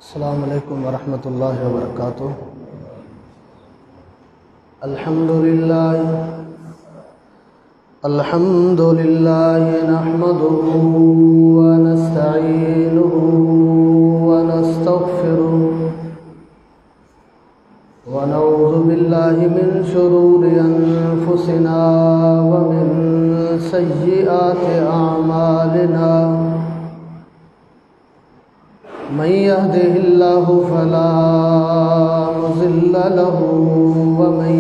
अस्सलामु अलैकुम वरहमतुल्लाहि वबरकातुह। अल्हम्दुलिल्लाह नहमदुहु व नस्तईनुहु व नस्तगफिरुह व नऊज़ु बिल्लाहि मिन शुरूरि अनफुसिना व मिन सय्यिआति अअमालिना। मन यहदिहिल्लाहु फला मुज़िल्ल लहु व मन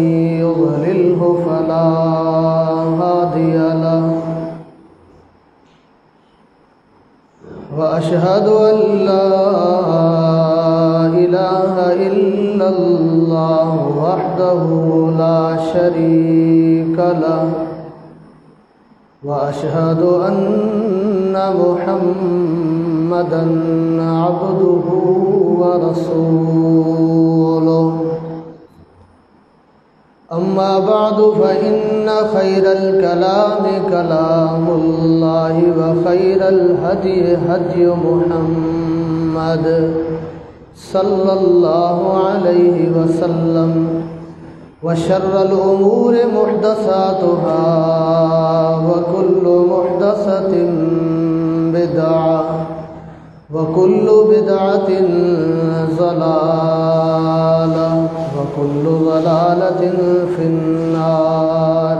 युज़लिल्हु फला हादिय लहु। व अशहदु अन ला इलाहा इल्लल्लाह वहदहु ला शरीक लहु व अशहदु अन्ना मुहम्मदन अब्दुहु व रसूलुहु। अम्मा बअदु फ़इन्न खैरल कलामि कलामुल्लाहि व खैरल हदि हदि मुहम्मद सल्लल्लाहु अलैहि वसल्लम व शर्रल उमूरि मुहदसातुहा व कुल्लु मुहदसतिन बिदअह व कुल्लु बिदअतिन ज़लालह व कुल्लु ज़लालतिन फिन्नार।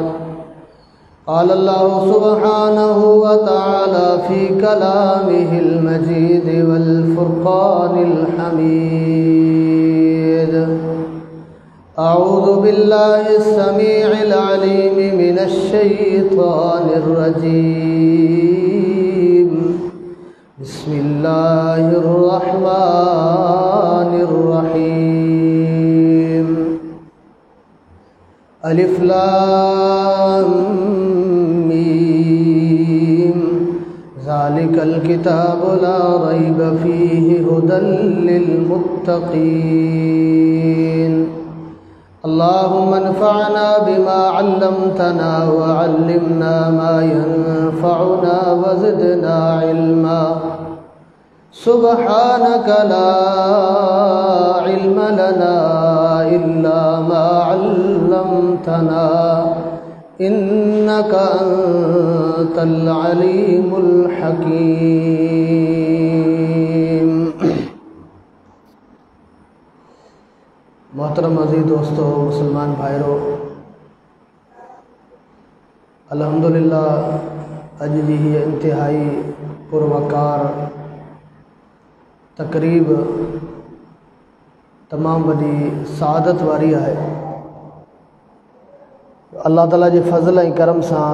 क़ाल अल्लाहु सुब्हानहु व तआला फ़ी कलामिहिल मजीद वल फ़ुरक़ानिल हमीद। अऊज़ु बिल्लाहिस समीइल अलीम मिनश शैतानिर रजीम। बिस्मिल्लाहिर रहमानिर रहीम। अलिफ लाम मीम। ज़ालिकल किताबु ला रैब फ़ीहि हुदल लिल मुत्तक़ीन। अल्लाहुम्मा अन्फ़अना बिमा अल्लमतना व अल्लिमना मा यनफ़अुना व ज़िदना इल्मा। सुब्हानक ला इल्म लना इल्ला मा अल्लमतना इन्नका अंतल अलीमुल हकीम। मोहतरम अज़ीज़ दोस्तों, मुसलमान भाइयों, अल्हम्दुलिल्लाह अज जी हीअ इंतहाई पुरवकार तक़रीब तमाम वॾी सआदत वारी आहे। अल्लाह ताला जे फज़ल ऐं करम सां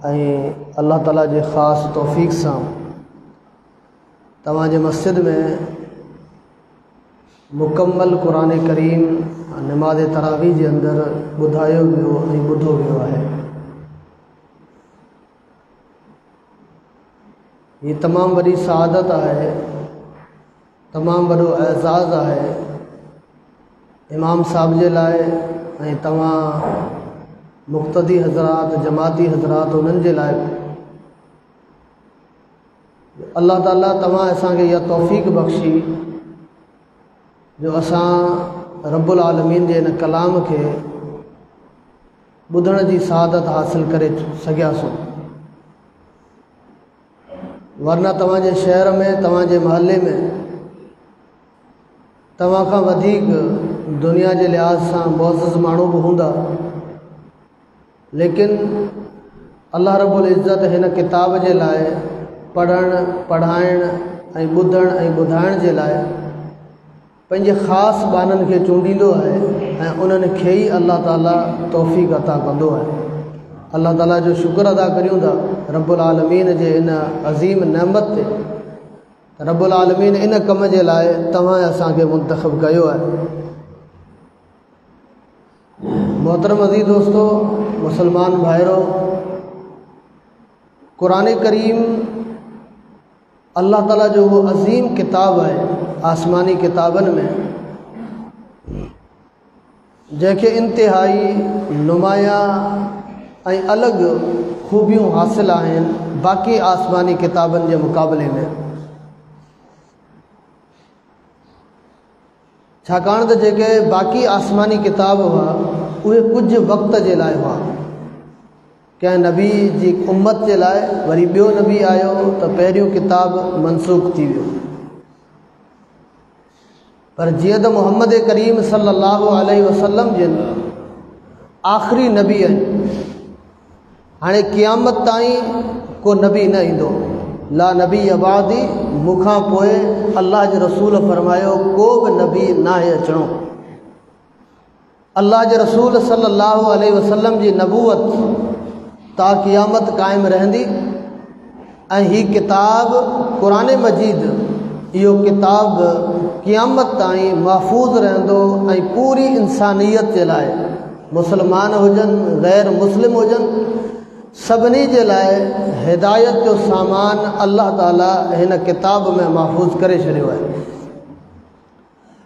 ऐं अल्लाह ताला जे ख़ासि तौफ़ीक़ सां तव्हांजे मस्जिद में मुकम्मल क़ुरान करीम नमाज़ तरावी जे अंदरि ॿुधायो वियो ऐं ॿुधो वियो आहे। हीअ तमामु वॾी सआदत आहे, तमामु वॾो एज़ाज़ आहे इमाम साहब जे लाइ ऐं तव्हां मुक़्तदी हज़रात, जमाती हज़रात, उन्हनि जे लाइ। अल्लाह ताला तव्हां असांखे इहा तौफ़ीक़ बख़्शी जो असां रब्बुल आलमीन जे इन कलाम खे ॿुधण जी सआदत हासिल करे सघियासीं। वरना तव्हांजे शहर में, तव्हांजे महल्ले में तव्हां खां वधीक दुनिया जे लिहाज़ सां मुअज़्ज़ज़ माण्हू बि हूंदा, लेकिन अल्लाह रब्बुल इज़्ज़त हिन किताब जे लाइ पढ़णु, पढ़ाइण ऐं ॿुधण ऐं ॿुधाइण जे लाइ पंहिंजे ख़ासि ॿाननि खे चूंडींदो आहे ऐं उन्हनि खे ई अल्लाह ताला तौफ़ीक़ अता कंदो आहे। अल्लाह ताला जो शुक्र अदा करियूं था रब्बुल आलमीन जे इन अज़ीम नेमत ते। रब्बुल आलमीन इन कम जे लाइ तव्हां असांखे मुंतख़ब कयो आहे। मोहतरम अज़ीज़ दोस्तों, मुसलमान भाइरों, क़ुरान करीम अल्लाह ताला जो वो अज़ीम किताब आहे आसमानी किताबनि में, जंहिंखे इंतिहाई नुमाया ऐं अलॻि ख़ूबियूं हासिल आहिनि बाक़ी आसमानी किताबनि जे मुक़ाबले में। छाकाणि त जेके बाक़ी आसमानी किताब हुआ उहे कुझु वक़्त जे लाइ हुआ। कंहिं नबी जी उम्मत जे लाइ वरी ॿियो नबी आयो त पहिरियों किताब मनसूख़ थी वियो। पर जीअं त मुहम्मद करीम सल्लल्लाहु अलैहि वसल्लम जिन आख़िरी नबी आहिनि, हाणे क़यामत ताईं को नबी न ईंदो। ला नबी अबादी, मूंखां पोइ अल्लाह जे रसूल फरमायो को बि नबी नाहे अचणो। अल्लाह जे रसूल सल्लल्लाहु अलैहि वसल्लम जी नबूवत ता क़यामत क़ाइमु रहंदी ऐं ही किताब क़ुरान मजीद, इहो किताब क़यामत ताईं महफ़ूज़ रहंदो ऐं पूरी इंसानियत जे लाइ, मुसलमान हुजनि ग़ैर मुस्लिम हुजनि, सभिनी जे लाइ हिदायत जो सामान अल्लाह ताला हिन किताब में महफ़ूज़ करे छॾियो आहे।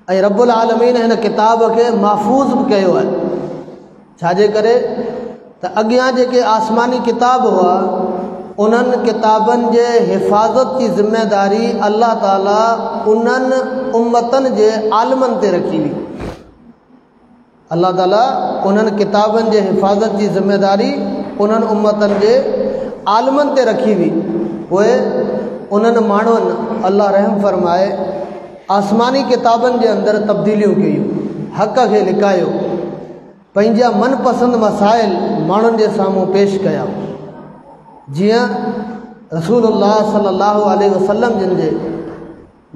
ऐं रब्बुल आलमीन हिन किताब खे महफ़ूज़ बि कयो आहे। छाजे करे त अॻियां जेके आसमानी किताब हुआ उन्हनि किताबनि जे हिफ़ाज़त जी ज़िम्मेदारी अल्लाह ताला उन्हनि उम्मतनि जे आलिमनि ते रखी हुई। अल्लाह ताला उन्हनि किताबनि जे हिफ़ाज़त जी ज़िम्मेदारी उन्हनि उम्मतनि जे आलिमनि ते रखी हुई। पोइ उन्हनि माण्हुनि अल्लाह रहम फरमाए आसमानी किताबनि जे अंदरि तब्दीलियूं कयूं, हक़ खे लिकायो, पंहिंजा मनपसंद मसाइल माण्हुनि जे साम्हूं पेश कया। जीअं रसूलुल्लाह सल्लल्लाहु अलैहि वसल्लम जिन जे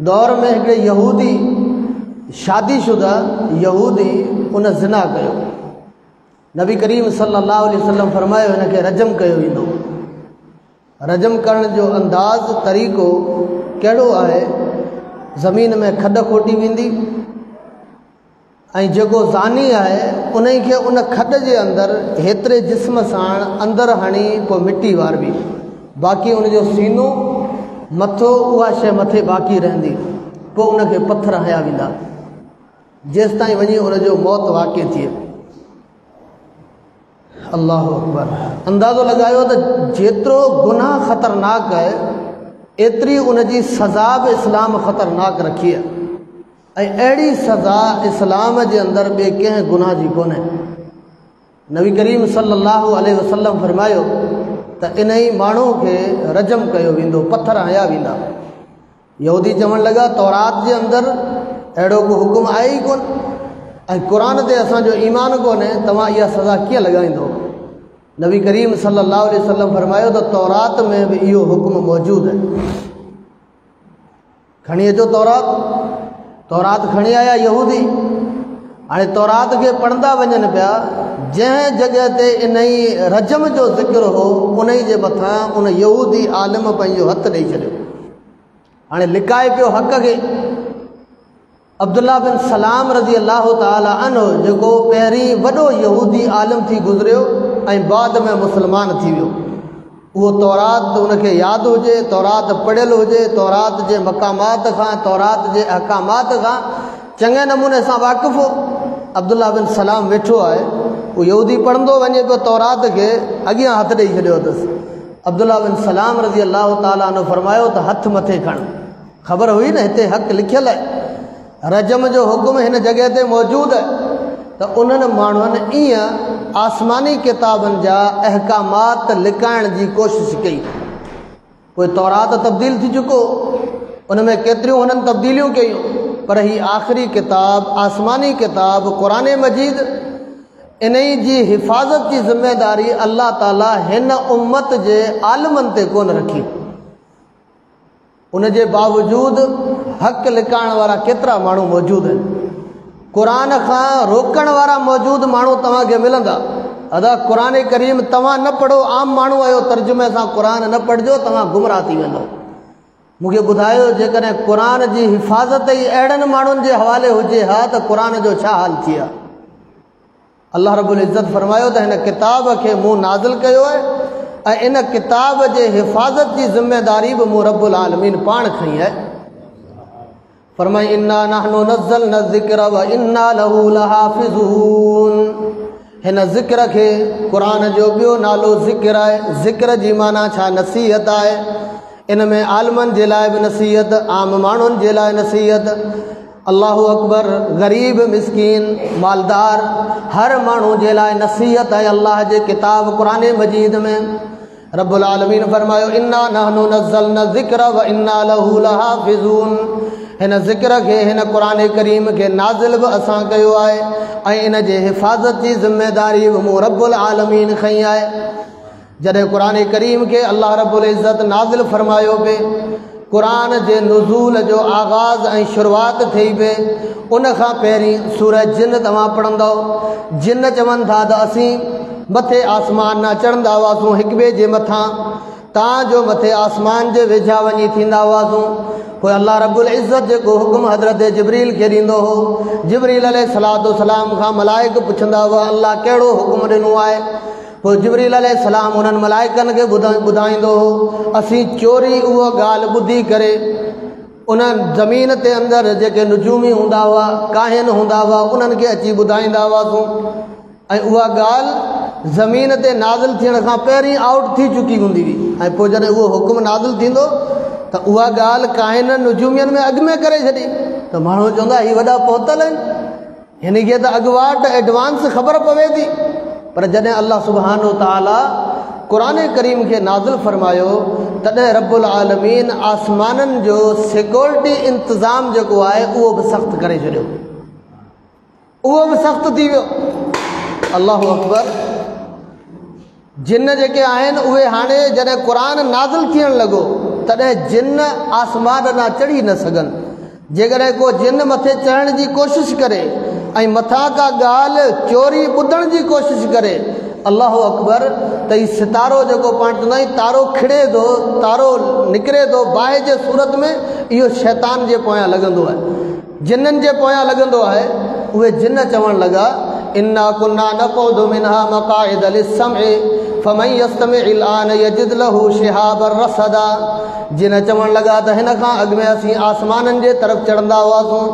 दौर में हिकिड़े यहूदी, शादीशुदा यहूदी उन ज़िना कयो। नबी करीम सल्लल्लाहु अलैहि वसल्लम फरमायो हिनखे रजम कयो वेंदो। रजम करण जो अंदाज़ तरीक़ो कहिड़ो आहे? ज़मीन में खॾ खोटी वेंदी ऐं जेको ज़ानी आहे उन खे उन खॾ जे अंदरि हेतिरे जिस्म सां अंदरि हणी पोइ मिटी वारबी, बाक़ी उनजो सीनो मथो उहा शइ मथे बाक़ी रहंदी, पोइ उनखे पथर हया वेंदा जेसि ताईं वञी उनजो मौत वाक़िअ थिए। अल्लाहु अकबर। अंदाज़ो लॻायो त जेतिरो गुनाह ख़तरनाक आहे एतिरी उनजी सज़ा बि इस्लाम ख़तरनाक रखी आहे ऐं अहिड़ी सज़ा इस्लाम जे अंदरि ॿिए कंहिं गुनाह जी कोन्हे। नबी करीम सल्लल्लाहु अलैहि वसल्लम फरमायो त इन ई माण्हू खे रजम कयो वेंदो, पथर हया वेंदा। यहूदी चवणु लॻा तौरात जे अंदरि अहिड़ो को हुकुम आहे ई कोन ऐं क़ुर ते असांजो ईमान कोन्हे, तव्हां इहा सज़ा कीअं लॻाईंदो? नबी करीम सल्लल्लाहु अलैहि वसल्लम फरमायो त तौरात में बि इहो हुकुम मौजूदु आहे। खणी अचो तौरात खणी आया यहूदी। हाणे तौरात खे पढ़ंदा वञनि पिया, जंहिं जॻह ते इन ई रजम जो ज़िक्र हो उन ई जे मथां उन यहूदी आलिम पंहिंजो हथु ॾेई छॾियो। हाणे लिकाए पियो हक़ खे। अब्दुल्ला बिन सलाम रज़ी अल्लाह ताला अन्हु जेको पहिरीं वॾो यहूदी आलिम थी गुज़रियो ऐं बाद में मुस्लमान थी वियो, उहो तौरात उनखे यादि हुजे, तौरात पढ़ियलु हुजे, तौरात जे मक़ामात खां, तौरात जे अहकामात खां चङे नमूने सां वाक़ुफ़ु हो। अब्दुल्ला बिन सलाम वेठो आहे, उहो यहूदी पढ़ंदो वञे पियो तौरात खे, अॻियां हथु ॾेई छॾियो अथसि। अब्दुल्ला बिन सलाम रज़ी अल्लाह ताला अन्हु फरमायो त हथु मथे खण। ख़बर हुई न हिते हक़ लिखियलु आहे, रजम जो हुकुम हिन जॻह ते मौजूदु आहे। त उन्हनि माण्हुनि ईअं आसमानी किताबनि जा अहकामात लिकाइण जी कोशिशि कई। पोइ तौरात तब्दील थी चुको, उन में केतिरियूं हुननि तब्दीलियूं कयूं, पर ही आख़िरी किताब आसमानी किताब क़ुरान मजीद, इन जी हिफ़ाज़त जी ज़िम्मेदारी अल्लाह ताला हिन उम्मत जे आलिमनि ते कोन रखी। उन जे बावजूदु हक़ लिकाइण वारा केतिरा माण्हू मौजूदु आहिनि। क़ुरान खां रोकण वारा मौजूदु माण्हू तव्हांखे मिलंदा। अदा क़ुरान करीम तव्हां न पढ़ो, आम माण्हू आहियो, तर्जुमे सां क़ुरान न पढ़िजो, तव्हां गुमराह थी वेंदो। मूंखे ॿुधायो जेकॾहिं क़ुरान जी हिफ़ाज़त ई अहिड़नि माण्हुनि जे हवाले हुजे हा त क़ुरान जो छा हाल थी आहे। अल्लाह रब्बुल इज़्ज़त फरमायो त हिन किताब खे मूं नाज़िल कयो आहे ऐं इन किताब जे हिफ़ाज़त जी ज़िम्मेदारी बि मूं रब्बुल आलमीन पाण खई आहे। फरमाई इन्ना नहनु नज़्ज़लना ज़िक्र व इन्ना लहू लहाफ़िज़ून। हिन ज़िक्र खे, क़ुरान जो ॿियो नालो ज़िक्र आहे। ज़िक्र जी माना छा? नसीहत आहे। इन में आलिमनि जे लाइ बि नसीहत, आम माण्हुनि जे लाइ नसीहत। अल्लाहु अकबर। गरीब मिस्कीन मालदार हर माण्हू जे लाइ नसीहत आहे अल्लाह जे किताब क़ुरान मजीद में। रब्बुल आलमीन फरमायो इन्ना नहनु नज़्ज़लना ज़िक्र व इन्ना लहू लहाफ़िज़ून। हिन ज़िक्र खे हिन क़ुरान करीम खे नाज़िल बि असां कयो आहे ऐं इन जे हिफ़ाज़त जी ज़िम्मेदारी बि मूं रब्बुल आलमीन खई आहे। जॾहिं क़ुरान करीम खे अल्लाह रब्बुल इज़्ज़त नाज़िल फरमायो पे क़ुरान जे नुज़ूल जो आगाज़ ऐं शुरूआत थी पे उन खां पहिरीं सूरह जिन तव्हां पढ़ंदव। जिन चवनि था त असीं मथे आसमान न चढ़ंदा हुआसीं हिक ॿिए जे मथां तव्हांजो मथे आसमान जे वेझा वञी थींदा हुआसीं। पोइ अल्लाह रब्बुल इज़्ज़त जेको हुकुम हज़रत जिब्रील खे ॾींदो हो जिब्रील अलैहिस्सलातु वस्सलाम खां मलाइक पुछंदा हुआ अल्लाह कहिड़ो हुकुम ॾिनो आहे। पोइ जिब्रील अलैहिस्सलाम उन्हनि मलाइकनि खे ॿुधाईंदो हो। असीं चोरी उहा ॻाल्हि ॿुधी करे उन ज़मीन ते अंदरि जेके नुजूमी हूंदा हुआ काहिन हूंदा हुआ उन्हनि खे अची ॿुधाईंदा हुआसीं ऐं उहा ॻाल्हि ज़मीन ते नाज़िल थियण खां पहिरीं आउट थी चुकी हूंदी हुई ऐं पोइ जॾहिं उहो हुकुम नाज़िल थींदो त उहा ॻाल्हि काहिननि नुजूमियुनि में अॻु में करे छॾी त माण्हू चवंदा हीअ वॾा पहुतल आहिनि हिन खे त अॻुवाट एडवांस ख़बर पवे थी। पर जॾहिं अल्लाह सुब्हानो ताला क़ुरान करीम खे नाज़िल फरमायो तॾहिं रब्बुल आलमीन आसमाननि जो सिक्योरिटी इंतज़ाम जेको आहे उहो बि सख़्तु करे छॾियो उहो बि सख़्तु थी वियो। अल्लाहु अकबर। जिन जेके आहिनि उहे हाणे जॾहिं क़ुरान नाज़िल थियण लॻो तॾहिं जिन आसमान ॾांहुं चढ़ी न सघनि। जेकॾहिं को जिन मथे चढ़ण जी कोशिशि करे ऐं मथां का ॻाल्हि चोरी ॿुधण जी कोशिशि करे अल्लाहु अकबर त हीउ सितारो जेको पाण चवंदा आहियूं तारो खिड़े थो तारो निकिरे थो बाहि जे सूरत में इहो शैतान जे पोयां लॻंदो आहे जिन्ननि जे पोयां लॻंदो आहे। उहे जिन चवणु लॻा इन्ना कुन्ना नक़उदु मिन्हा मक़ाइद लिस्समइ फमन यस्तमि'िल आन यजिद लहू शिहाबन रसदा। जिन चवणु लॻा त हिन खां अॻु में असीं आसमाननि जे तरफ़ चढ़ंदा हुआसीं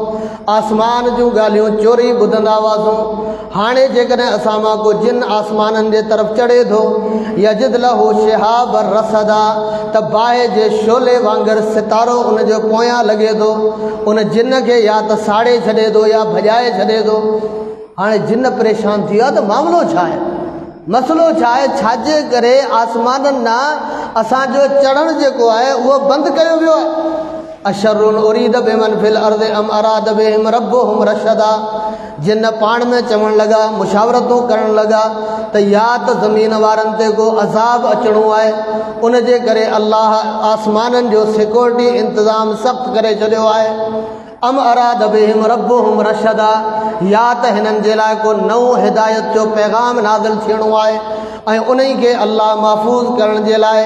आसमान जूं ॻाल्हियूं चोरी ॿुधंदा हुआसीं। हाणे जेकॾहिं असां मां को जिन आसमाननि जे तरफ़ चढ़े थो यजिद लहू शिहाबन रसदा त बाहि जे शोले वांगुरु सितारो उन जो पोयां लॻे थो उन जिन खे या त साड़े छॾे थो या भॼाए छॾे थो। हाणे जिन परेशान थी विया त मामिलो छा आहे मसइलो छा आहे छाजे करे आसमाननि ॾांहुं असांजो चढ़णु जेको आहे उहो बंदि कयो वियो आहे। अशरुन उरीद बिमन फिल अर्ज़ अम अराद बिहिम रब्बुहुम रशदा। जिन पाण में चवणु लॻा मुशावरतूं करणु लॻा त या त ज़मीन वारनि ते को अज़ाब अचिणो आहे उन जे करे अल्लाह आसमाननि जो सिक्योरिटी इंतज़ाम सख़्तु करे छॾियो आहे। अम अराद बिहिम रब्बुहुम रशदा या त हिननि जे लाइ को नओं हिदायत जो पैगाम नाज़िल थियणो आहे ऐं उन खे अल्लाह महफ़ूज़ करण जे लाइ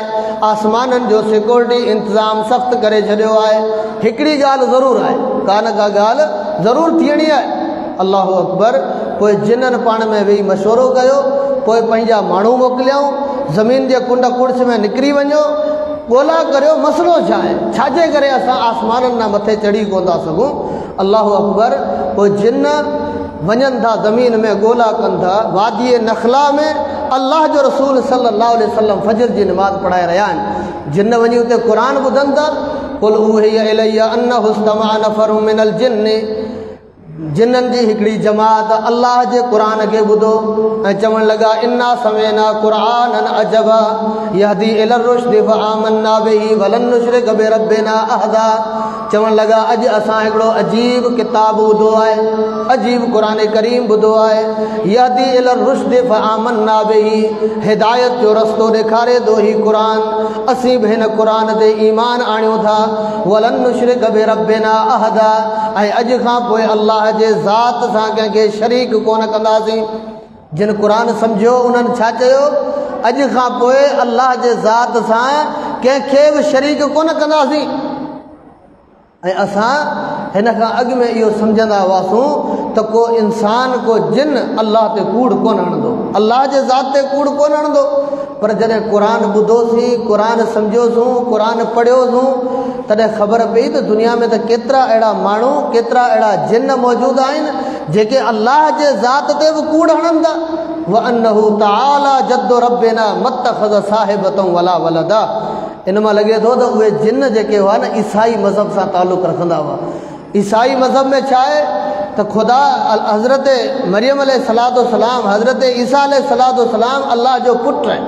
आसमाननि जो सिक्योरिटी इंतज़ाम सख़्तु करे छॾियो आहे। हिकिड़ी ॻाल्हि ज़रूरु आहे का न का ॻाल्हि ज़रूरु थियणी आहे। अल्लाहु अकबर। पोइ जिन्हनि पाण में वेही मशवरो कयो पोइ पंहिंजा माण्हू मोकिलियऊं ज़मीन जे कुंड कुड़िस में निकिरी वञो ॻोल्हा करियो मसइलो छा आहे छाजे करे असां आसमाननि ॾांहुं मथे चढ़ी कोन था सघूं। अल्लाहु अकबर। पोइ जिन वञनि था ज़मीन में ॻोल्हा कनि था वादी नखला में अल्लाह जो रसूल सल्लल्लाहु अलैहि वसल्लम फजर जी नमाज़ पढ़ाए रहिया आहिनि। जिन वञी उते क़ुर ॿुधनि था कुल उहिय इलैया अन्नहु इस्तमअ नफ़रुम मिनल जिन्नि। जिन्ननि जी हिकिड़ी जमात अल्लाह जे क़ुर खे ॿुधो ऐं चवणु लॻा इन्ना समिअना क़ुरआनन अजबा यहदी इलर रुश्द फआमन्ना बिही वलन नुश्रिक बिरब्बिना अहदा। चवणु लॻा अॼु असां हिकिड़ो अजीब किताब ॿुधो आहे अजीब क़ुर करीम ॿुधो आहे यहदी इलर रुश्द फआमन्ना बिही हिदायत जो रस्तो ॾेखारे थो ही क़ुर असीं बि हिन क़ुर ते ईमान आणियूं था वलन नुश्रिक बिरब्बिना अहदा ऐं अॼु खां पोइ अल्लाह जे ज़ात सां कंहिंखे शरीक कोन कंदासीं। जिन क़ुर सम्झियो उन्हनि छा चयो अॼु खां पोइ अल्लाह जे ज़ात सां कंहिंखे बि शरीक कोन कंदासीं। ऐं असां हिन खां अॻु में इहो सम्झंदा हुआसीं त को इंसान को जिन अल्लाह ते कूड़ कोन हणंदो अल्लाह जे ज़ात ते कूड़ कोन हणंदो। पर जॾहिं क़ुर ॿुधोसीं क़ुर सम्झियोसीं क़ुर पढ़ियोसीं तॾहिं ख़बर पई त दुनिया में त केतिरा अहिड़ा माण्हू केतिरा अहिड़ा जिन मौजूदु आहिनि जेके अल्लाह जे ज़ात ते बि कूड़ हणनि था। व अन्नहु तआला जद्दु रब्बिना मत्तख़ज़ साहिबतन वला वलदा। इन मां लॻे थो त उहे जिन जेके हुआ न ईसाई मज़हब सां तालुक़ु रखंदा हुआ ईसाई मज़हब में छा आहे त ख़ुदा हज़रत मरियम अलैहिस्सलाम हज़रत ईसा अलैहिस्सलाम अल्लाह जो पुटु आहे।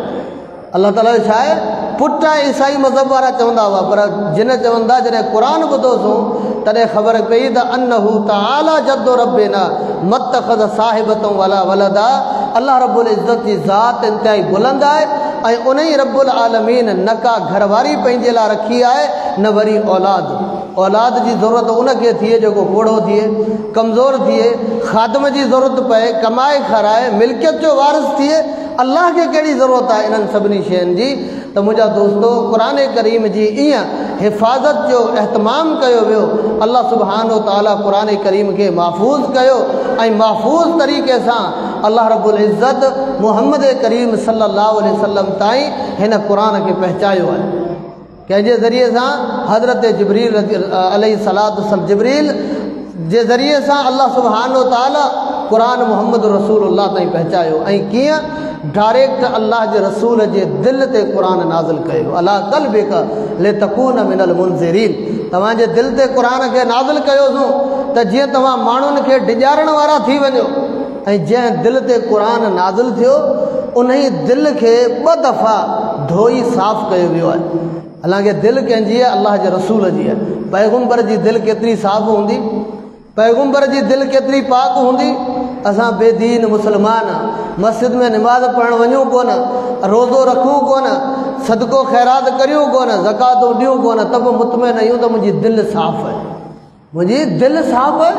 अल्लाह ताला जो छा आहे पुटु आहे। ईसाई मज़हब वारा चवंदा हुआ, पर जिन चवंदा जॾहिं क़ुरान ॿुधोसीं तॾहिं ख़बर पई त अन्नहु तआला जद्दु रब्बिना मत्तख़ज़ साहिबतन वला वलदा। अल्लाह रब्बुल इज़्ज़त जी ज़ात इंतिहाई बुलंद आहे ऐं उन ई रब्बुल आलमीन न का घरवारी पंहिंजे लाइ रखी आहे न वरी औलाद जी ज़रूरत उनखे थिए जेको बूढ़ो थिए, कमज़ोर थिए, ख़ादम जी ज़रूरत पए, कमाए खाराए, मिल्कियत जो वारिस थिए। अल्लाह खे कहिड़ी ज़रूरत आहे इन्हनि सभिनी शयुनि जी? त मुंहिंजा दोस्तो क़ुरान करीम जी ईअं हिफ़ाज़त जो अहतमाम कयो वियो। अल्लाह सुब्हानो ताला क़ुरान करीम खे महफ़ूज़ कयो ऐं महफ़ूज़ तरीक़े सां अल्लाह रब्बुल इज़्ज़त मुहम्मद करीम सल्लल्लाहु अलैहि वसल्लम ताईं हिन क़ुरान खे पहुचायो आहे। कंहिंजे ज़रिए सां हज़रत जिब्रील अलैहिस्सलाम जिब्रील जे ज़रिए सां अल्लाह सुब्हानो ताला क़ुरान मुहम्मद रसूलुल्लाह ताईं पहुचायो। ऐं कीअं? डायरेक्ट अल्लाह जे रसूल जे दिलि ते क़ुरान नाज़िल कयो। अला क़ल्बिक लितकून मिनल मुनज़िरीन। तव्हांजे दिलि ते क़ुरान खे नाज़िल कयोसीं त जीअं तव्हां माण्हुनि खे डिॼारण वारा थी वञो। ऐं जंहिं दिलि ते क़ुरान नाज़िल थियो उन ई दिलि खे 2 दफ़ा धोई साफ़ कयो वियो आहे। हालांकि दिलि कंहिंजी आहे? अल्लाह जे रसूल जी आहे। पैगम्बर जी दिलि केतिरी साफ़ हूंदी, पैगम्बर जी दिलि केतिरी पाक हूंदी। असां बेदीन मुस्लमान मस्जिद में निमाज़ पढ़णु वञूं कोन, रोज़ो रखूं कोन, सदको ख़ैरात करियूं कोन, ज़कातूं ॾियूं कोन, त बि मुतमइन आहियूं त मुंहिंजी दिलि साफ़ आहे, मुंहिंजी दिलि साफ़ आहे।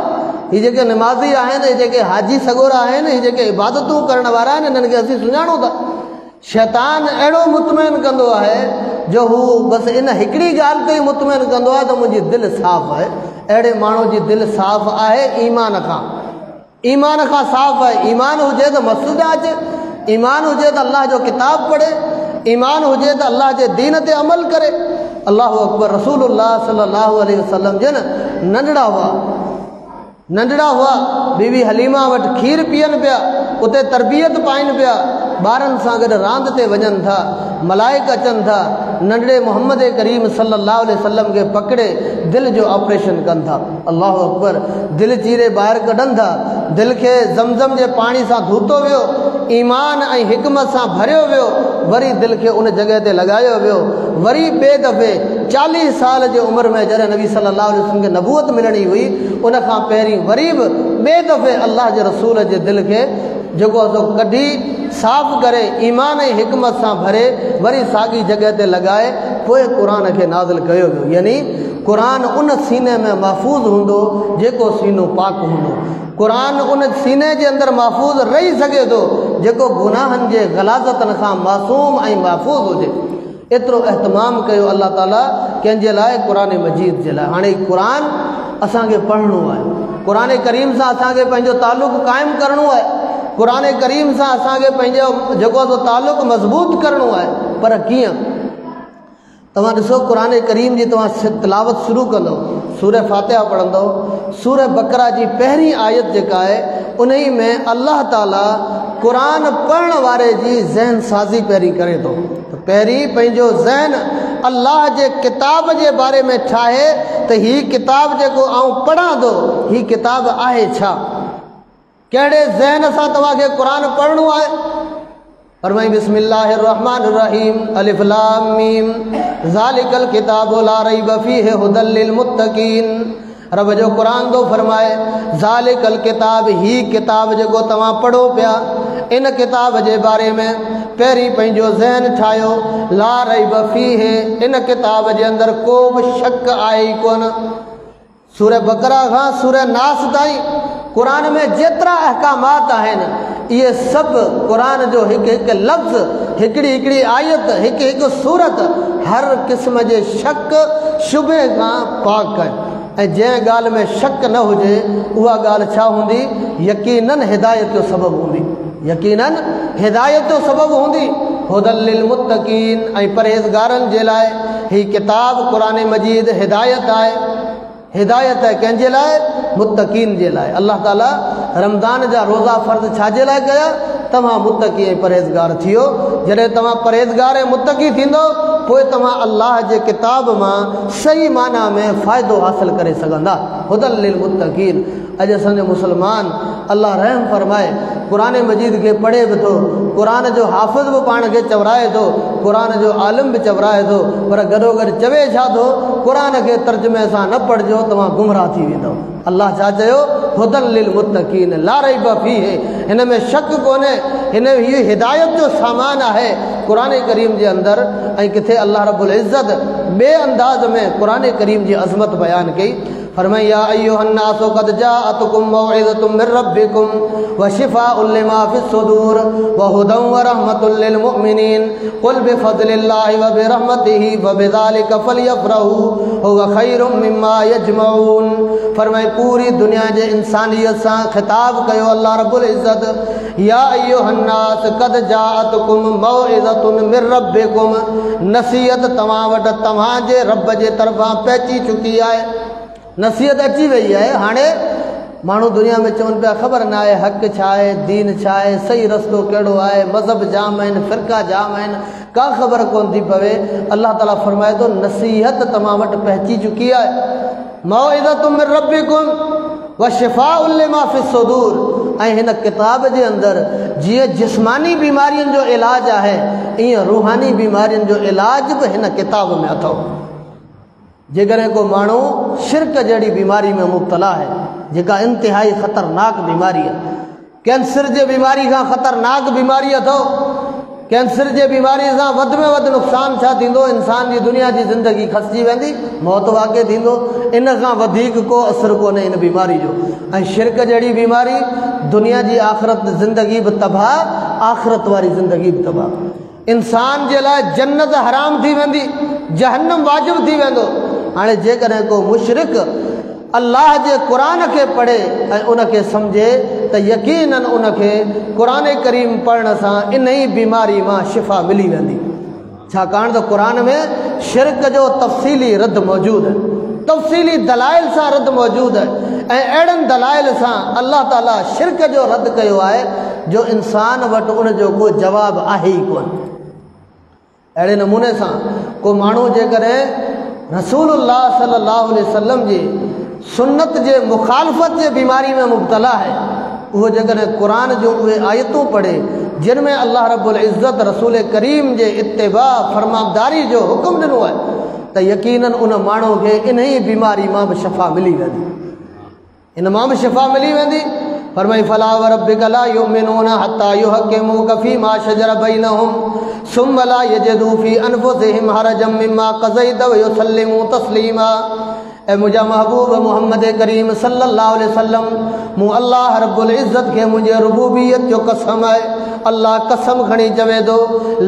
हीअ जेके निमाज़ी आहिनि, हीअ जेके हाजी सगोरा आहिनि, हीअ जेके इबादतूं करण वारा आहिनि, हिननि खे असीं सुञाणूं था। शैतान अहिड़ो मुतमइन कंदो आहे जो हू बसि इन हिकिड़ी ॻाल्हि ते ई मुतमइन कंदो आहे त मुंहिंजी दिलि साफ़ आहे। अहिड़े माण्हू जी दिलि साफ़ आहे ईमान खां साफ़ आहे। ईमान हुजे त मस्जिद अचे, ईमान हुजे त अल्लाह जो किताब पढ़े, ईमान हुजे त अल्लाह जे दीन ते अमल करे। अल्लाहु अकबर। रसूलुल्लाह सल्लल्लाहु अलैहि वसल्लम जन नंढड़ा हुआ बीबी हलीमा वटि खीर पीअनि पिया, उते तरबियत पाइनि पिया, ॿारनि सां गॾु रांदि ते वञनि था, मलाइक अचनि था, नंढड़े मोहम्मद करीम सल्लल्लाहु अलैहि वसल्लम खे पकड़े दिलि जो ऑपरेशन कनि था। अल्लाहु अकबर। दिलि चीरे ॿाहिरि कढनि था, दिलि खे ज़मज़म जे पाणी सां धोतो वियो, ईमान ऐं हिकमत सां भरियो वियो, वरी दिलि खे उन जॻह ते लॻायो वियो। वरी ॿिए दफ़े 40 साल जी उमिरि में जॾहिं नबी सल्लल्लाहु अलैहि वसल्लम खे नबूअत मिलणी हुई, उन खां पहिरीं वरी बि ॿिए दफ़े अल्लाह जे रसूल जे दिलि खे जेको आहे कढी साफ़ करे ईमान ऐं हिकमत सां भरे वरी साॻी जॻह ते लॻाए पोइ क़ुरान खे नाज़िल कयो वियो। यानी क़ुरान उन सीने में महफ़ूज़ हूंदो जेको सीनो पाक हूंदो। क़ुरान उन सीने जे अंदरि महफ़ूज़ रही सघे थो जेको गुनाहनि जे ग़लाज़तनि खां मासूम ऐं महफ़ूज़ हुजे। एतिरो अहतमाम कयो अल्लाह ताला कंहिंजे लाइ? क़ुरान मजीद जे लाइ। हाणे क़ुरान असांखे पढ़णो आहे, क़ुरान करीम सां असांखे पंहिंजो तालुक़ु क़ाइमु करिणो आहे, क़ुरान करीम सां असांखे पंहिंजो जेको आहे तालुक़ु मज़बूत करिणो आहे। पर कीअं? तव्हां ॾिसो क़ुरान करीम जी तव्हां तिलावत शुरू कंदो, सूरह फातिहा पढ़ंदो, सूरह बकरा जी पहिरीं आयत जेका आहे उन ई में अल्लाह ताला क़ुरान पढ़ण वारे जी ज़हन साज़ी पहिरीं करे थो। पहिरीं पंहिंजो ज़हन अल्लाह जे किताब जे बारे में ठाहे त हीअ किताब जेको आउं पढ़ां थो हीअ किताब आहे छा, कहिड़े ज़हन सां तव्हांखे क़ुरान पढ़णो आहे। फरमाई बिस्मिल्लाहिर रहमानिर रहीम अलिफ लाम मीम ज़ालिकल किताबु ला रैब फीहि हुदल लिल मुत्तकीन। रब जो क़ुरान थो फरमाए ज़ालिकल किताब, ही किताब जेको तव्हां पढ़ो पिया, इन किताब जे बारे में पहिरीं पंहिंजो ज़हन ठाहियो। ला रैब फीहि, इन किताब जे अंदरि को बि शक आहे ई कोन। सूरह बकरा खां सूरह नास ताईं क़ुरान में जेतिरा अहकामात आहिनि इहे सभु क़ुरान जो हिकु हिकु लफ़्ज़, हिकिड़ी हिकिड़ी आयत, हिकु हिकु सूरत हर क़िस्म जे शक शुबे खां पाक आहे। ऐं जंहिं ॻाल्हि में शक न हुजे उहा ॻाल्हि छा हूंदी? यकीनन हिदायत जो सबबु हूंदी, यकीनन हिदायत जो सबबु हूंदी। हुदल लिल मुत्तकीन, ऐं परहेज़गारनि जे लाइ ही किताब क़ुरान मजीद हिदायत आहे। हिदायत है कंहिंजे लाइ? मुत्तकीन जे लाइ। अल्लाह ताला रमज़ान जा रोज़ा फ़र्ज़ छाजे लाइ कया? तव्हां मुत्तकी ऐं परहेज़गार थियो। जॾहिं तव्हां परहेज़गार ऐं मुत्तकी थींदो पोइ तव्हां अल्लाह जे किताब मां सही माना में फ़ाइदो हासिल करे सघंदा। हुदल लिल मुत्तकीन। अॼु असांजो मुस्लमान अल्लाह रहम फरमाए क़ुरान मजीद खे पढ़े बि थो, क़ुरान जो हाफ़िज़ बि पाण खे चवराए थो, क़ुरान जो आलिम बि चवराए थो, पर गॾोगॾु चवे छा थो, क़ुरान खे तर्जुमे सां न पढ़िजो तव्हां गुमराह थी वेंदव। अल्लाह छा चयो? हुदल लिल मुत्तकीन ला रैब फीह। हिन में शक कोन्हे, हिन हीअ हिदायत जो सामान आहे क़ुरान करीम जे अंदरि। ऐं किथे अल्लाह रब्बुल इज़्ज़त ॿिए अंदाज़ में क़ुरान करीम जी अज़मत बयानु कई। फरमाया या अय्युहन्नासु क़द जाअतकुम मौइज़तुम मिर रब्बिकुम व शिफ़ाउन लिमा फ़िस्सुदूर व हुदन व रहमतुल लिल मुमिनीन क़ुल बिफ़ज़लिल्लाहि व बिरहमतिही व बिज़ालिका फ़लयफ़रहू हुव ख़ैरुम मिम्मा यजमऊन। फरमाए पूरी दुनिया जे इंसानियत सां ख़िताब कयो अल्लाह रब्बुल इज़्ज़त, या अय्युहन्नास क़द जाअतकुम मौइज़तुन मिर रब्बिकुम। नसीहत तव्हां वटि तव्हांजे रब जे तरफ़ां पहुची चुकी आहे। नसीहत अची वई आहे। हाणे माण्हू दुनिया में चवनि पिया ख़बर न आहे हक़ छा आहे, दीन छा आहे, सही रस्तो कहिड़ो आहे, मज़हब जाम आहिनि, फ़िरक़ा जाम आहिनि, का ख़बर कोन थी पवे। अल्लाह ताला फरमाए थो नसीहत तव्हां वटि पहुची चुकी आहे। मौइज़तुम मिर रब्बिकुम व शिफ़ाउन लिमा फ़िस्सुदूर। ऐं हिन किताब जे अंदरि जीअं जिस्मानी बीमारियुनि जो इलाजु आहे, ईअं रूहानी बीमारियुनि जो इलाज बि हिन किताब में अथव। जेकॾहिं को माण्हू शिरक जहिड़ी बीमारी में मुब्तला आहे, जेका इंतिहाई ख़तरनाक बीमारी आहे, कैंसर जे बीमारी खां ख़तरनाक बीमारी अथव। कैंसर जे बीमारी सां वधि में वधि नुक़सानु छा थींदो? इंसान जी दुनिया जी ज़िंदगी खसिजी वेंदी, मौत वाक़िअ थींदो। इन खां वधीक को असरु कोन्हे इन बीमारी जो। ऐं शिरक जहिड़ी बीमारी दुनिया जी आख़िरत ज़िंदगी बि तबाह, आख़िरत वारी ज़िंदगी बि तबाह। इंसान जे लाइ जन्नत हराम थी वेंदी, जहन्नम वाजिब थी वेंदो। हाणे जेकॾहिं को मुशरिक अल्लाह जे क़ुरान खे पढ़े ऐं उनखे सम्झे त यकीनन उनखे क़ुरान करीम पढ़ण सां इन ई बीमारी मां शिफ़ा मिली वेंदी। छाकाणि त क़ुरान में शिरक जो तफ़सीली रद्द मौजूदु आहे, तफ़सीली दलाइल सां रद्द मौजूदु आहे। ऐं अहिड़नि दलाइल सां अल्लाह ताला शिरक जो रद्द कयो आहे जो इंसान वटि उनजो को जवाबु आहे ई कोन। अहिड़े नमूने सां को माण्हू जेकॾहिं रसूलुल्लाह सल्लल्लाहु अलैहि वसल्लम जी सुन्नत जे मुखालफ़त जे बीमारी में मुब्तला है, उहो जेकॾहिं क़ुरान जूं उहे आयतूं पढ़े जिन में अल्लाह रब्बुल इज़्ज़त रसूल करीम जे इत्तिबा फरमाबदारी जो हुकुम ॾिनो आहे, त यकीनन उन माण्हू खे इन ई बीमारी मां बि शिफ़ा मिली वेंदी, इन मां बि शिफ़ा मिली वेंदी। फरमाई फला व रब्बिका ला युमिनूना हत्ता युहक्किमूका फीमा शजर बैनहुम सुम्मा ला यजिदू फी अनफुसिहिम हरजम मिम्मा क़ज़ैत व युसल्लिमू तस्लीमा। ए मुंहिंजा महबूब मोहम्मद करीम सल्लल्लाहु अलैहि वसल्लम, मूं अल्लाह रब्बुल इज़्ज़त खे मुंहिंजे रुबूबियत जो कसम आहे। अल्लाह कसम खणी चवे थो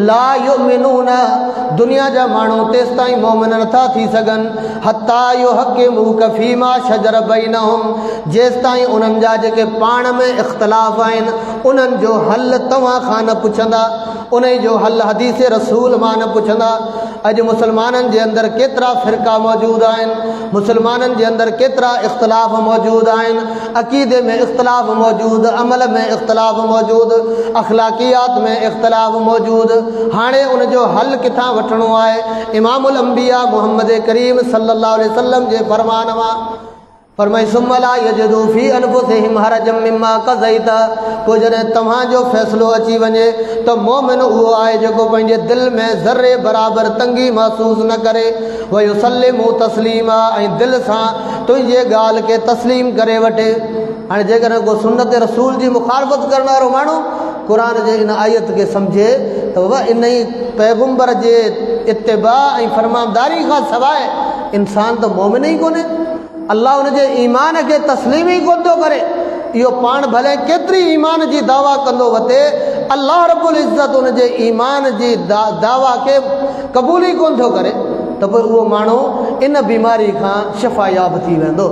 ला युमिनूना, दुनिया जा माण्हू तेसि ताईं मोमिन नथा थी सघनि हत्ता युहक्किमूका फीमा शजर बैनहुम, जेसि ताईं उन्हनि जा जेके पाण में इख़्तिलाफ़ आहिनि उन्हनि जो हल तव्हां खां न पुछंदा, उन जो हल हदीस रसूल मां न पुछंदा। अॼु मुसलमाननि जे अंदरि केतिरा फ़िरक़ा मौजूदु आहिनि, मुसलमाननि जे अंदरि केतिरा इख़्तिलाफ़ मौजूदु आहिनि, अक़ीदे में इख़्तिलाफ़ मौजूदु, अमल में इख़्तिलाफ़ मौजूदु, अख़लाक़ियात में इख़्तिलाफ़ मौजूदु। हाणे उन जो हल किथां वठिणो आहे? इमामुल अंबिया मोहम्मद करीम सल्लल्लाहु अलैहि वसल्लम जे फ़रमान मां। फरमाई सुम्मा ला यजिदू फी अनफुसिहिम हरजम मिम्मा क़ज़ैत, पोइ जॾहिं तव्हांजो फ़ैसिलो अची वञे त मोमिन उहो आहे जेको पंहिंजे दिलि में ज़र्रे बराबरि तंगी महसूसु न करे, व युसल्लिमू तस्लीमा, ऐं दिलि सां तुंहिंजे ॻाल्हि खे तस्लीम करे वठे। हाणे जेकॾहिं को सुन्नत रसूल जी मुखालफ़त करण वारो माण्हू क़ुरान जे इन आयत खे सम्झे त बाबा इन ई पैगम्बर जे इत्तिबा ऐं फरमाबदारी खां सवाइ इंसान त मोमिन ई कोन्हे, अल्लाह उन जे ईमान खे तस्लीम ई कोन थो करे। इहो पाण भले केतिरी ईमान जी दावा कंदो वठे, अल्लाह रब्बुल इज़्ज़त उन जे ईमान जी दावा खे क़बूल ई कोन थो करे, त पोइ उहो माण्हू इन बीमारी खां शिफ़ा याब थी वेंदो।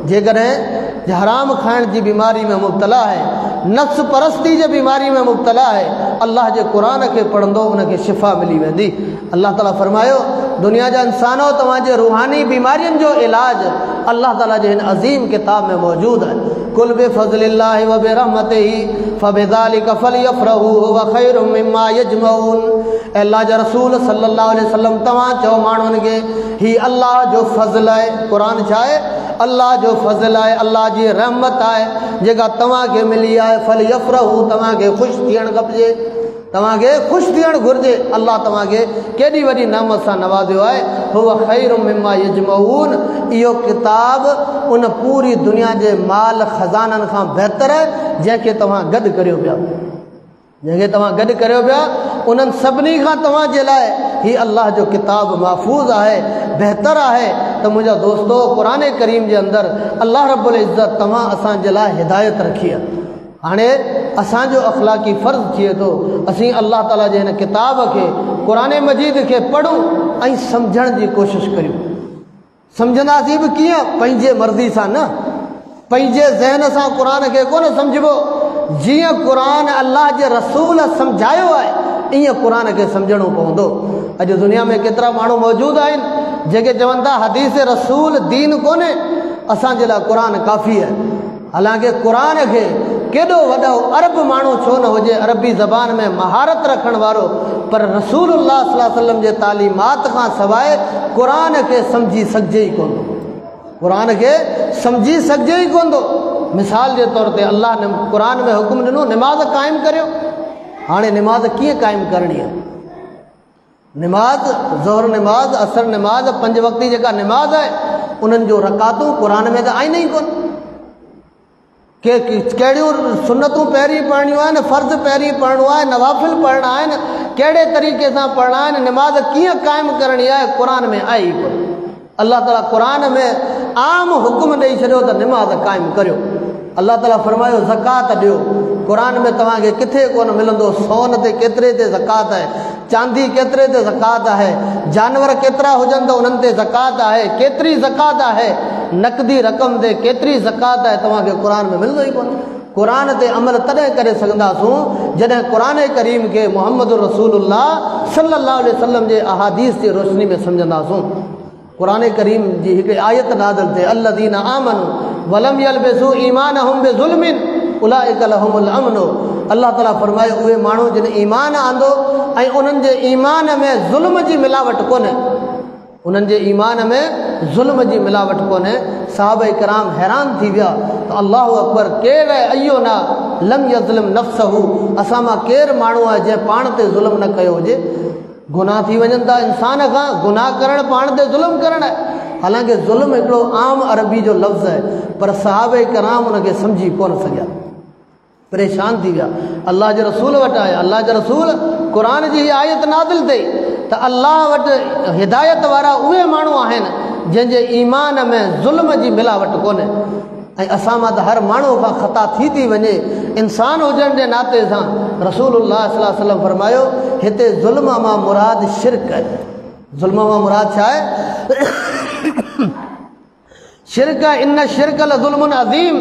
जेकॾहिं हराम खाइण जी बीमारी में मुब्तला आहे, नफ्स परस्ती जे बीमारी में मुब्तला आहे, अल्लाह जे क़ुरान खे पढ़ंदो उनखे शिफ़ा मिली वेंदी। अल्लाह ताला फरमायो दुनिया जा इंसानो, तव्हांजे रूहानी बीमारियुनि जो इलाज अल्लाह ताला जे हिन अज़ीम किताब में मौजूदु आहे। कुल बिफज़लिल्लाहि व बिरहमतिही फबिज़ालिका फलयफ़रहू हुवा ख़ैरुम मिम्मा यजमऊन। अल्लाह जा रसूल सल्लल्लाहु अलैहि वसल्लम तव्हां चओ माण्हुनि खे ही अल्लाह जो फज़ल आहे। क़ुरान छा आहे? अल्लाह जो फज़ल आहे, अल्लाह जी रहमत आहे जेका तव्हांखे मिली आहे। फलयफ़रहू तव्हांखे ख़ुशि थियणु खपिजे, तव्हांखे ख़ुशि थियणु घुरिजे। अल्लाह तव्हांखे केॾी वॾी नेमत सां नवाज़ियो आहे। हुवा ख़ैरुम मिम्मा यजमऊन। इहो किताब उन पूरी दुनिया जे माल ख़ज़ाननि खां बहितर आहे जंहिंखे तव्हां गॾु करियो पिया, जंहिंखे तव्हां गॾु करियो पिया उन्हनि सभिनी खां तव्हांजे लाइ ही अल्लाह जो किताब महफ़ूज़ आहे, बहितर आहे। त मुंहिंजा दोस्तो, क़ुरान करीम जे अंदरि अल्लाह रब्बुल इज़्ज़त तव्हां असांजे लाइ हिदायत रखी आहे। हाणे असांजो अख़लाक़ी फ़र्ज़ु थिए थो असीं अल्लाह ताला जे हिन किताब खे क़ुरान मजीद खे पढ़ूं ऐं सम्झण जी कोशिशि करियूं। सम्झंदासीं बि कीअं? पंहिंजे मर्ज़ी सां न, पंहिंजे ज़हन सां क़ुरान खे कोन सम्झिबो। जीअं क़ुरान अल्लाह जे रसूल सम्झायो आहे ईअं क़ुरान खे सम्झणो पवंदो। अॼु दुनिया में केतिरा माण्हू मौजूदु आहिनि जेके चवनि था हदीस रसूल दीन कोन्हे, असांजे लाइ क़ुरान काफ़ी आहे। हालांकि क़ुरान खे केॾो वॾो अरब माण्हू छो न हुजे, अरबी ज़बान में महारत रखण वारो, पर रसूलुल्लाह सल्लल्लाहु अलैहि वसल्लम जे तालीमात खां सवाइ क़ुरान खे सम्झी सघिजे ई कोन थो, क़ुरान खे सम्झी सघिजे ई कोन थो। मिसाल जे तौर ते अल्लाह ने क़ुरान में हुकुम ॾिनो निमाज़ क़ाइमु करियो। हाणे निमाज़ कीअं क़ाइमु करणी आहे? निमाज़, ज़ोहर निमाज़, असर निमाज़, 5 वक़्ती जेका निमाज़ आहे उन्हनि जो रकातूं क़ुरान में त आहिनि ई कोन। के कहिड़ियूं सुनतूं पहिरीं पढ़णियूं आहिनि, फ़र्ज़ु पहिरीं पढ़णो आहे, नवाफ़िल पढ़णा आहिनि, कहिड़े तरीक़े सां पढ़णा आहिनि, निमाज़ कीअं क़ाइमु करणी आहे क़ुरान में आहे ई कोन। अल्लाह ताला क़ुरान में आम हुकुम ॾेई छॾियो त निमाज़ क़ाइमु करियो। अल्लाह ताला फरमायो ज़कात ॾियो। क़ुरान में तव्हांखे किथे कोन मिलंदो सोन ते केतिरे ते ज़कात आहे, चांदी केतिरे ते ज़कात आहे, जानवर केतिरा हुजनि त उन्हनि ते ज़कात आहे, केतिरी ज़कात आहे, नक़दी रक़म ते केतिरी ज़कात आहे, तव्हांखे क़ुरान में मिलंदो ई कोन। क़ुरान ते अमल तॾहिं करे सघंदासूं जॾहिं क़ुरान करीम खे मुहम्मद रसूलुल्लाह सल्लल्लाहु अलैहि वसल्लम जे अहादीस जी रोशनी में सम्झंदासूं। क़ुरान करीम जी हिकु आयत नाज़िल थिए अल्लज़ीना आमनू वलम यलबिसू ईमानहुम बिज़ुल्मिन उलाइका लहुमुल अमनु। अल्लाह ताला फरमायो उहे माण्हू जिन ईमान आंदो ऐं उन्हनि जे ईमान में ज़ुल्म जी मिलावट कोन्हे, उन्हनि जे ईमान में ज़ुल्म जी मिलावट कोन्हे। सहाबा किराम हैरान थी विया त अल्लाहु अकबर, केरु आहे अयो ना लम यज़लिम नफ़्सहू, असां मां केरु माण्हू आहे जंहिं पाण ते ज़ुल्म न कयो हुजे। गुनाह थी वञनि था इंसान खां, गुनाह करणु पाण ते ज़ुल्म करणु आहे। हालांकि ज़ुल्म हिकिड़ो आम अरबी जो लफ़्ज़ आहे, पर सहाबा किराम उनखे सम्झी कोन सघिया, परेशान थी विया। अल्लाह जे रसूल वटि आया, अल्लाह जा रसूल क़ुरान जी आयत नाज़िल थिए त अल्लाह वटि हिदायत वारा उहे माण्हू आहिनि जंहिंजे ईमान में ज़ुल्म जी मिलावट कोन्हे। ऐं असां मां त हर माण्हू खां ख़ता थी वञे, इंसान हुजण जे नाते सां रसूलुल्लाह सल्लल्लाहु अलैहि वसल्लम फरमायो हिते ज़ुल्म मां मुराद शिरक आहे। ज़ुल्म मां मुराद छा आहे? शिरक आहे। इन शिरक लज़ुल्मुन अज़ीम,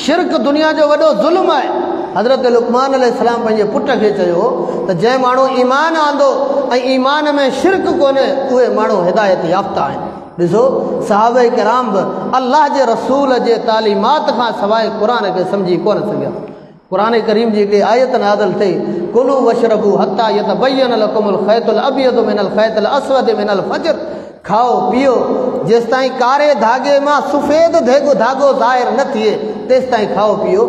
शिरक दुनिया जो वॾो ज़ुल्म आहे। हज़रत लुक़मान अलैहिस्सलाम पंहिंजे पुट खे चयो त जंहिं माण्हू ईमान आंदो ऐं ईमान में शिरक कोन्हे उहे माण्हू हिदायत याफ़्ता आहिनि। ॾिसो सहाबा किराम बि अल्लाह जे रसूल जे तालीमात खां सवाइ क़ुरान खे सम्झी कोन सघिया। क़ुरान करीम जी हिकिड़ी आयत नाज़िल थिए कुलू वशरबू हत्ता यतबय्यन लकुमुल ख़ैतुल अबयदु मिनल ख़ैतिल अस्वद मिनल फज्र, खाओ पीओ जेसि ताईं कारे धागे मां सफ़ेद धागो ज़ाहिर न थिए तेसि ताईं खाओ पीओ।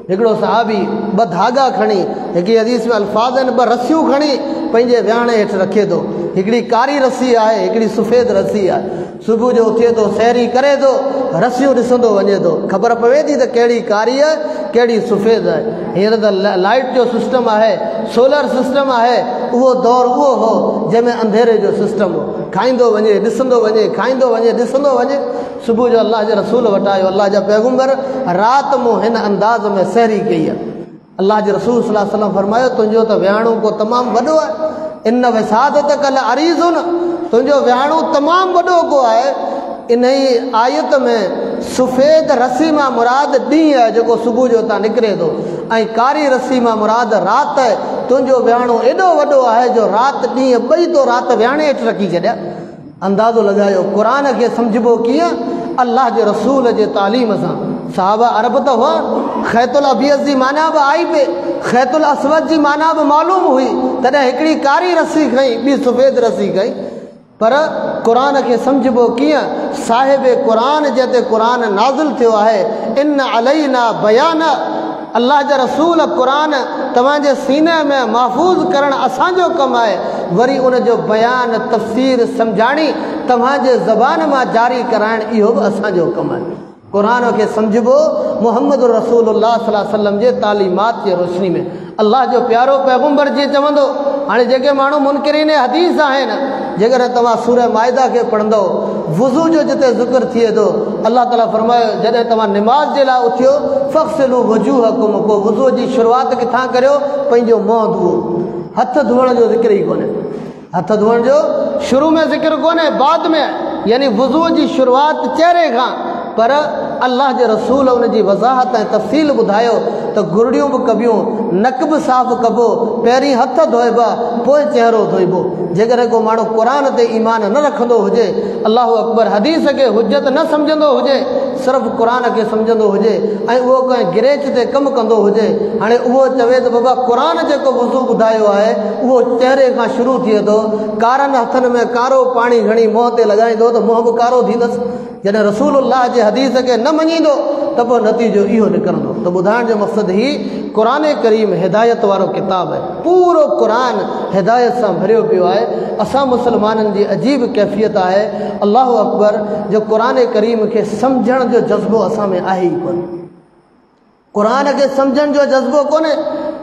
हिकिड़ो सहाबी 2 धागा खणी, हिकिड़ी हदीस में अल्फाज़ आहिनि 2 रसियूं खणी पंहिंजे विहाणे हेठि रखे थो। हिकिड़ी कारी रसी आहे, हिकिड़ी सफ़ेद रसी आहे। सुबुह जो उथे थो, सैरी करे थो, रसियूं ॾिसंदो वञे थो, ख़बर पवे थी त कहिड़ी कारी आहे कहिड़ी सफ़ेद आहे। हींअर त लाइट जो सिस्टम आहे, सोलर सिस्टम आहे, उहो दौरु उहो हो जंहिंमें अंधेरे जो सिस्टम हो, खाईंदो वञे ॾिसंदो वञे, खाईंदो वञे ॾिसंदो वञे। सुबुह जो अल्लाह जे रसूल वटि आयो, अल्लाह जा पैगम्बर राति मूं हिन अंदाज़ में सहरी कई आहे। अल्लाह जे रसूल सल्लल्लाहु अलैहि वसल्लम फरमायो तुंहिंजो त विहाणो को तमामु वॾो आहे, इन विसादतक लअरीज़ुन, तुंहिंजो विहाणो तमामु वॾो को आहे। इन ई आयत में सफ़ेद रसी मां मुराद ॾींहुं आहे जेको सुबुह जो हितां निकिरे थो, ऐं कारी रसी मां मुराद राति आहे। तुंहिंजो विहाणो एॾो वॾो आहे जो राति ॾींहुं ॿई तो राति विहाणे हेठि रखी छॾिया। अंदाज़ो लॻायो क़ुरान खे सम्झिबो कीअं? अल्लाह जे रसूल जे तालीम सां साहबा अरब तो हुआ, खैतुल अबियज़ जी माना बि आई पे, खैतुल अस्वद जी माना बि मालूम हुई, तॾहिं हिकिड़ी कारी रस्सी खई, ॿी सफ़ेद रस्सी खई, पर क़ुरान खे सम्झबो कीअं? साहिब क़ुरान जिते क़ुरान नाज़िल थियो आहे, इन अलैना बयान, अल्लाह जा रसूल क़ुरान तव्हांजे सीने में महफ़ूज़ करणु असांजो कमु आहे, वरी उन जो बयान तफ़सीर सम्झाणी तव्हांजे ज़बान मां जारी कराइणु इहो बि असांजो कमु आहे। क़ुरान खे सम्झबो मुहम्मद रसूलुल्लाह सल्लल्लाहु अलैहि वसल्लम जे तालीमात जे रोशनी में। अल्लाह जो प्यारो पैगम्बर जीअं चवंदो, हाणे जेके माण्हू मुनकिरीन हदीस आहिनि, जेकर तव्हां सूरह माइदा खे पढ़ंदो, वुज़ू जो जिते ज़िक्र थिए थो, अल्लाह ताला फरमायो जॾहिं तव्हां निमाज़ जे लाइ उथियो फ़ग़्सिलू वुजूहकुम, पोइ वुज़ू जी शुरूआत किथां करियो? पंहिंजो मुंहुं धुओ। हथ धोअण जो ज़िक्र ई कोन्हे, हथ धोअण जो शुरू में ज़िक्र कोन्हे, बाद में, यानी वुज़ू जी शुरूआत चेहरे खां। पर अल्लाह जे रसूल उन जी वज़ाहत ऐं तफ़सील ॿुधायो त गुरड़ियूं बि कबियूं, नक बि साफ़ कबो, पहिरीं हथ धोइबा, पोइ चहिरो धोइबो। जेकर को माण्हू क़ुरान ते ईमान न रखंदो हुजे, अल्लाह अकबर, हदीस खे हुजत न सम्झंदो हुजे, सिर्फ़ु क़ुरान खे सम्झंदो हुजे ऐं उहो कंहिं गिरेच ते कमु कंदो हुजे, हाणे उहो चवे त बाबा क़ुरान जेको वुज़ू ॿुधायो आहे उहो चहिरे खां शुरू थिए थो, कारनि हथनि में कारो पाणी खणी मुंहं ते लॻाईंदो त मुंहुं बि कारो थींदसि। जॾहिं रसूलुल्लाह जे हदीस खे न मञींदो त पोइ नतीजो इहो निकिरंदो। त ॿुधाइण जो मक़सदु ही, क़ुरान करीम हिदायत वारो किताबु आहे, पूरो क़ुरान हिदायत सां भरियो पियो आहे। असां मुस्लमाननि जी अजीब कैफ़ियत आहे, अल्लाह अकबर, जो क़ुरान करीम खे सम्झण जो जज़्बो असां में आहे ई कोन्हे। क़ुरान खे सम्झण जो जज़्बो कोन्हे।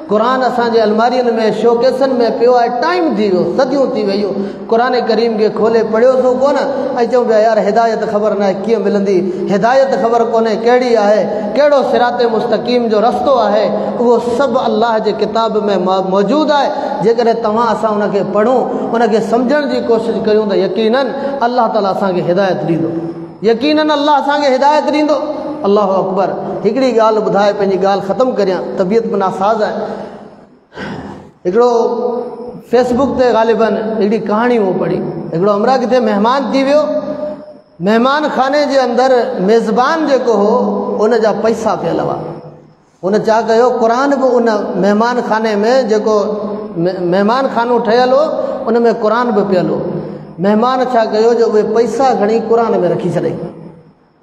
क़ुरान असांजे अलमारियुनि में, शोकेसनि में पियो आहे, टाइम थी वियो, सदियूं थी वियूं, क़ुरान करीम खे खोले पढ़ियोसीं कोन ऐं चऊं पिया यार हिदायत ख़बर न आहे कीअं मिलंदी, हिदायत ख़बर कोन्हे कहिड़ी आहे, कहिड़ो सिराते मुस्तक़ीम जो रस्तो आहे, उहो सभु अल्लाह जे किताब में मौजूदु आहे। जेकॾहिं तव्हां असां उनखे पढ़ूं, उनखे सम्झण जी कोशिशि कयूं त यकीनन अल्लाह ताला असांखे हिदायत ॾींदो, यकीनन अल्लाह असांखे हिदायत ॾींदो। अल्लाह अकबर। हिकिड़ी ॻाल्हि ॿुधाए पंहिंजी ॻाल्हि ख़तमु करियां, तबियत बि नासाज़ आहे। हिकिड़ो फेसबुक ते ग़ालिबन हिकिड़ी कहाणी मूं पढ़ी, हिकिड़ो हमरा किथे महिमान थी वियो, महिमान खाने जे अंदरि मेज़बान जेको हो उन जा पैसा पियल हुआ। उन छा कयो, क़ुरान बि उन महिमान खाने में, जेको महिमान खानो ठहियलु हो उन में क़ुरान बि पियल हो। महिमान छा कयो, जो उहे पैसा खणी क़ुरान में रखी छॾियईं,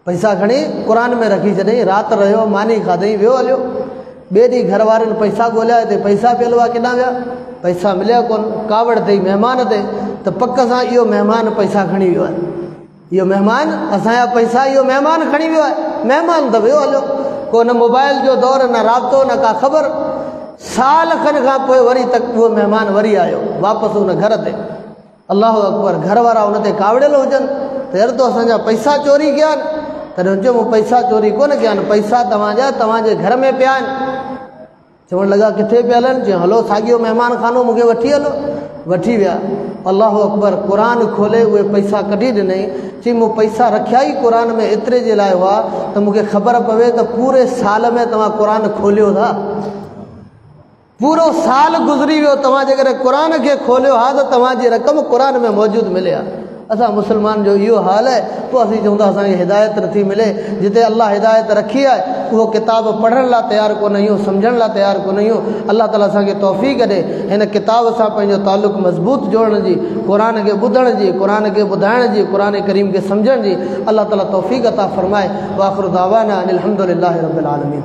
पैसा खणी क़ुरान में रखी छॾियईं, राति रहियो, मानी खाधई, वियो हलियो। ॿिए ॾींहुं घर वारनि पैसा ॻोल्हिया, हिते पैसा पियल हुआ, केॾां विया, पैसा मिलिया कोन। कावड़ अथई महिमान ते, त पक सां इहो महिमान पैसा खणी वियो आहे, इहो महिमान असांजा पैसा इहो महिमान खणी वियो आहे। महिमान त वियो हलियो, को न मोबाइल जो दौर, न राब्तो, न का ख़बर। साल खनि खां पोइ वरी तक उहो महिमान वरी आयो वापसि उन घर ते। अल्लाह अकबर। घर वारा उन ते कावड़ियल हुजनि त यार तो असांजा पैसा चोरी कया आहिनि। तॾहिं चयो मूं पैसा चोरी कोन कया आहिनि, पैसा तव्हांजा तव्हांजे घर में पिया आहिनि। चवणु लॻा किथे पियल आहिनि? चयो हलो साॻियो महिमान खानो मूंखे वठी हलो। वठी विया। अल्लाह अकबर। क़ुरान खोले उहे पैसा कढी ॾिनई। चई मूं पैसा रखिया ई क़ुरान में एतिरे जे लाइ हुआ त मूंखे ख़बर पवे त पूरे साल में तव्हां क़ुरान खोलियो था, पूरो साल गुज़री वियो, तव्हां जेकर क़ुरान खे खोलियो हा त तव्हांजी रक़म क़ुरान में मौजूदु मिले हा। असां मुस्लमान जो इहो हाल आहे। पोइ असीं चऊं था असांखे हिदायत नथी मिले। जिते अल्लाह हिदायत रखी आहे उहो किताब पढ़ण लाइ तयारु कोन आहियूं, सम्झण लाइ तयारु कोन आहियूं। अल्लाह ताला असांखे तौफ़ीक़ ॾे हिन किताब सां पंहिंजो तालुक़ु मज़बूत जोड़ण जी, क़ुरान खे ॿुधण जी, क़ुरान खे ॿुधाइण जी, क़ुरान करीम खे सम्झण जी अल्लाह ताला तौफ़ीक़ अता फ़रमाए। व आख़िरु दावाना अनिल हम्दुलिल्लाहि रब्बिल आलमीन।